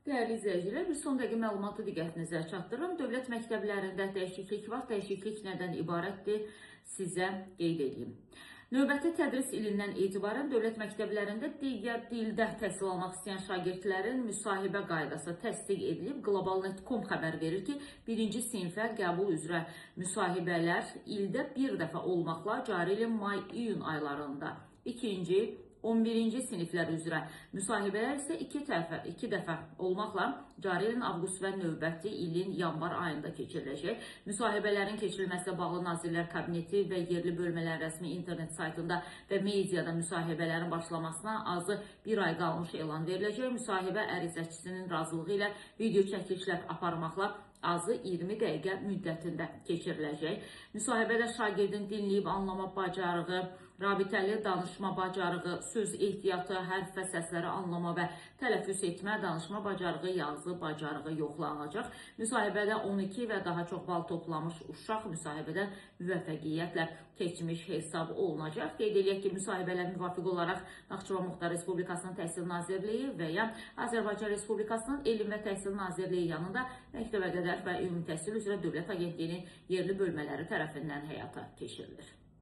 Dəyərli izləyicilər, bir son dəqiqə məlumatı diqqətinizə çatdırıram. Dövlət məktəblərində dəyişiklik var. Dəyişiklik nədən ibarətdir? Sizə qeyd edeyim. Növbəti tədris ilindən etibarən dövlət məktəblərində digər dildə təhsil almaq istəyən şagirdlərin müsahibə qaydası təsdiq edilib. Globalnet.com xəbər verir ki, birinci sinifə qəbul üzrə müsahibələr ildə bir dəfə olmaqla cari ilin may-iyun aylarında, ikinci 11-ci siniflər üzrə müsahibələr isə iki dəfə olmaqla cari ilin avqust və növbəti ilin yanvar ayında keçiriləcək. Müsahibələrin keçirilməsinə bağlı Nazirlər Kabineti və yerli bölmələrin rəsmi internet saytında və mediada müsahibələrin başlamasına azı bir ay qalmış elan veriləcək. Müsahibə ərizəçisinin razılığı ilə video çəkilişlər aparmaqla azı 20 dəqiqə müddətində keçiriləcək. Müsahibədə şagirdin dinləyib anlama bacarığı, rabitəli danışma bacarığı, söz ehtiyatı, hərf və səsləri anlama və tələffüz etmə, danışma bacarığı, yazı bacarığı yoxlanılacaq. Müsahibədə 12 və daha çox bal toplamış uşaq müsahibədən müvəffəqiyyətlə keçmiş hesab olunacaq. Qeyd edək ki, müsahibələr müvafiq olaraq Naxçıvan Muxtar Respublikasının Təhsil Nazirliyi və ya Azərbaycan Respublikasının Elm və Təhsil Nazirliyi yanında məktəbə qədər və ümumi təhsil üzrə Dövlət Agentliyinin yerli bölmələri tərəfindən həyata keçirilir.